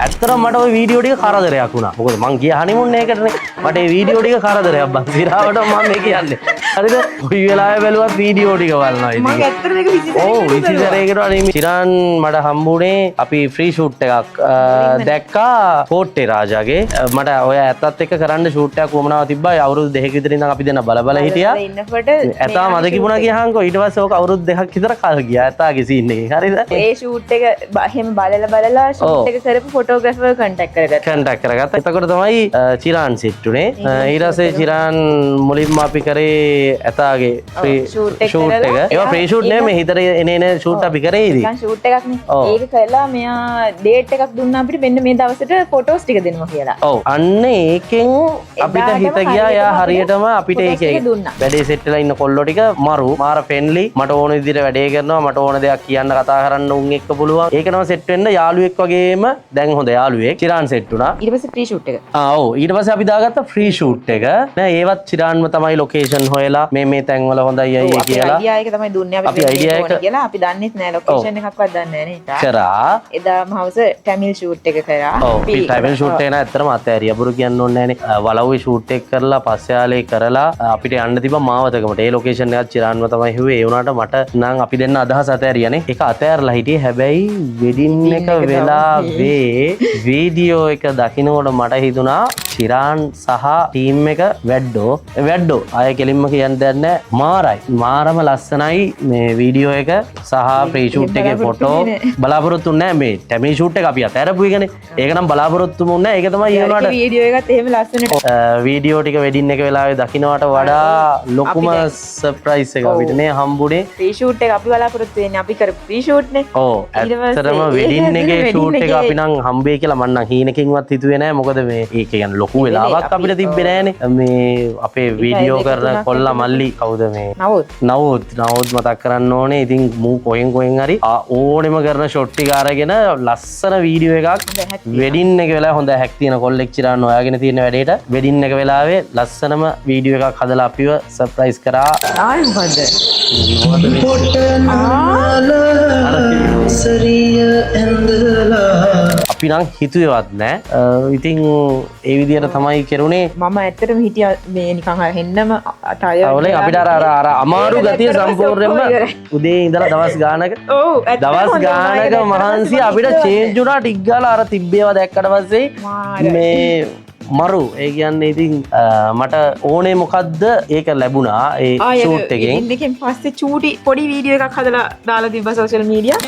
ඇත්තටම මට ওই වීඩියෝ ටික කරදරයක් වුණා. මොකද මං ගිය හනිමුන් එකටනේ. මට ඒ වීඩියෝ ටික කරදරයක් බං. සිරාවට මම මේ කියන්නේ. හරිද? කොයි වෙලාවෙ බැලුවත් වීඩියෝ ටික බලනවා ඉතින්. මම ඇත්තට මේක 20 සැරයකට අනේ චිරාන් මට හම්බුනේ අපි ෆ්‍රී ෂූට් එකක් දැක්කා කෝට්ටේ රාජාගේ. මට ඔය ඇත්තත් එක්ක කරන්න ෂූට් එකක් වුණාව තිබ්බා. අවුරුදු 2ක විතර ඉඳන් අපි දෙන්න බල බල හිටියා. ඇතා මද කිවුණා කියහන්කෝ ඊට පස්සේ ඕක අවුරුදු 2ක් විතර කල් ගියා. ඇතාගේ සීන් එකේ. හරිද? ඒ ෂූට් එක එහෙම බලලා ෂූට් එක කරපු ෆොටෝග්‍රැෆර් කන්ටැක්ට් කරගත්තා. එතකොට තමයි චිරාන් සිට් උනේ. ඊට පස්සේ චිරාන් මුලින්ම අපි කරේ ඇතාගේ ෂූට් එක. ඒවා ප්‍රී ෂූට් නෙමෙයි හිතට එන ෂූට් අපි කරේ ඉතින්. නිකන් ෂූට් එකක් නේ. ඒක කරලා මෙයා ඩේට් එකක් දුන්නා අපිට මෙන්න මේ දවසට ෆොටෝස් ටික දෙනවා කියලා. ඔව්. අන්න ඒකෙන් අපිට හිත ගියා යා හරියටම අපිට ඒකේ වැඩේ සෙට් වෙලා ඉන්න කොල්ලෝ ටික මරු මාර ෆ්‍රෙන්ඩ්ලි මට ඕන විදිහට වැඩේ කරනවා මට ඕන දෙයක් කියන්න කතා කරන්න උන් එක්ක පුළුවන්. ඒක නම සෙට් වෙන්න යාළුවෙක් වගේම දැන් හොඳ යාළුවෙක් චිරාන් සෙට් වුණා. ඊට පස්සේ ෆ්‍රී ෂූට් එක. ඔව් ඊට පස්සේ අපි දාගත්ත ෆ්‍රී ෂූට් එක. නෑ ඒවත් චිරාන්ම තමයි ලොකේෂන් හොයලා මේ තැන්වල හොඳයි අයියේ කියලා. අයිඩියා එක තමයි දුන්නේ අපි අයිඩියා එක කියලා. අපි දන්නෙත් නෑ ලොකේෂන් එකක්වත් දන්නේ නෑ නේ. කරා. එදාම හවස ටැමිල් ෂූට් එක කරා. ඔව් ටැමිල් ෂූට් එක නෑ ඇත්තටම අතෑරියා බුරු කියන්න ඕනේ නෑනේ. වලව්වේ ෂූට් එක කරලා පස්සේ ආලේ කරලා අපිට යන්න තිබ්බා මාවතකමට. ඒ ලොකේෂන් එකත් චිරාන්ම තමයි හුවේ. ඒ වුණාට මට නම් අපි දෙන්න අදහස් අතෑරියානේ. ඒක අතෑරලා හිටියේ හැබැයි වෙඩින් එක වෙලාවේ වීඩියෝ එක දකින්නකොට මට හිතුණා චිරාන් සහ ටීම් එක වැඩ්ඩෝ අය කෙලින්ම කියන්න දෙයක් නැහැ මාරයි මාරම ලස්සනයි මේ වීඩියෝ එක සහ ප්‍රී ෂූට් එකේ ෆොටෝ බලාපොරොත්තු නැහැ මේ ටැමි ෂූට් එක අපි අතෑරපු එකනේ ඒක නම් බලාපොරොත්තුම නැහැ ඒක තමයි ඊළඟට වීඩියෝ එකත් එහෙම ලස්සනට වීඩියෝ ටික වෙඩින් එක වෙලාවේ දකින්නට වඩා ලොකුම සර්ප්‍රයිස් එක අපිට නේ හම්බුනේ ප්‍රී ෂූට් එක අපි බලාපොරොත්තු වෙන්නේ අපි කරපු ප්‍රී ෂූට් නේ ඔව් ඇත්තටම වෙඩින් එකේ ෂූට් එක අපි නම් හම්බෙයි කියලා මම නම් හීනකින්වත් හිතුවේ නැහැ මොකද මේ ඒක කියන්නේ ලොකු වෙලාවක් අපිට තිබ්බේ නැහනේ මේ අපේ වීඩියෝ කරන කොල්ලා මල්ලි කවුද මේ නවුත් මතක් කරන්න ඕනේ ඉතින් මූ කොහෙන් හරි ඕනෙම කරන ෂොට් ටික අරගෙන ලස්සන වීඩියෝ එකක් වෙඩින් එක වෙලාව හොඳ හැක් තියෙන කොල්ලෙක් චිරාන් හොයාගෙන තියෙන වැඩේට වෙඩින් එක වෙලාවේ ලස්සනම වීඩියෝ එකක් හදලා අපිව සර්ප්‍රයිස් කරා ආයි මොකද අපි නම් හිතුවේවත් නෑ ඉතින් ඒ විදිහට තමයි කෙරුණේ මම ඇත්තටම හිටියා මේ නිකන් හෙන්නම ටයර් අපිට අර අමාරු ගතිය සම්පූර්ණයෙන්ම උදේ ඉඳලා දවස් ගානක මහන්සිය අපිට චේන්ජ් වුණා ටික් ගාලා අර තිබ්බේවා දැක්කට පස්සේ මේ මරු ඒ කියන්නේ ඉතින් මට ඕනේ මොකද්ද ඒක ලැබුණා ඒ ෂූට් එකෙන් එකෙන් පස්සේ චූටි පොඩි වීඩියෝ එකක් හදලා දාලා තිබ්බා සෝෂල් මීඩියා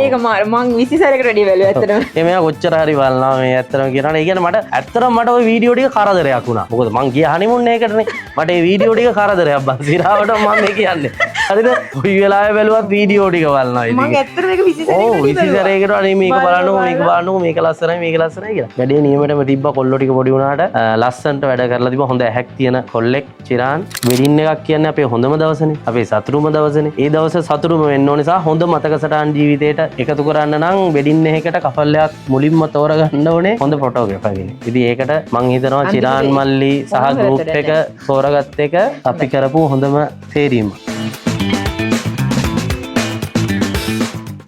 ඒක මාර මං 20 සැරයකට වැඩි බැලුවා ඇත්තටම. එමෙයා කොච්චර හරි බලනවා මේ ඇත්තටම කියනවා. ඒ කියන්නේ මට ওই වීඩියෝ ටික කරදරයක් වුණා. මොකද මං ගිය හනිමුන් එකටනේ. මට ඒ වීඩියෝ ටික කරදරයක් බං. සිරාවට මම මේ කියන්නේ. හරිද? කොයි වෙලාවෙ බැලුවත් වීඩියෝ ටික බලනවා ඉතින්. මං ඇත්තටම මේක 20 සැරයකට ඔව් 20 සැරයකට අනේ මේක බලන්නකො මේක ලස්සනයි කියලා. වැඩේ නියමෙටම තිබ්බා කොල්ලෝ ටික පොඩි වුණාට ලස්සනට වැඩ කරලා තිබ්බා. හොඳ හැක් තියෙන කොල්ලෙක් චිරාන්. වෙඩින් එකක් කියන්නේ අපේ හොඳම දවසනේ. අපේ සතුටුම දවසනේ. ඒ දවස සතුටුම වෙන්න ඕනේ සහ හොඳ මතක සටහන් ජීවිතේට එකතු කරන්න නම් වෙඩින් එකකට කපල් එකක් මුලින්ම තෝරගන්න ඕනේ හොඳ ෆොටෝග්‍රැෆර් කෙනෙක්. ඉතින් ඒකට මං හිතනවා චිරාන් මල්ලි සහ ගෲප් එක තෝරගත්ත එක අපි කරපු හොඳම තේරීම.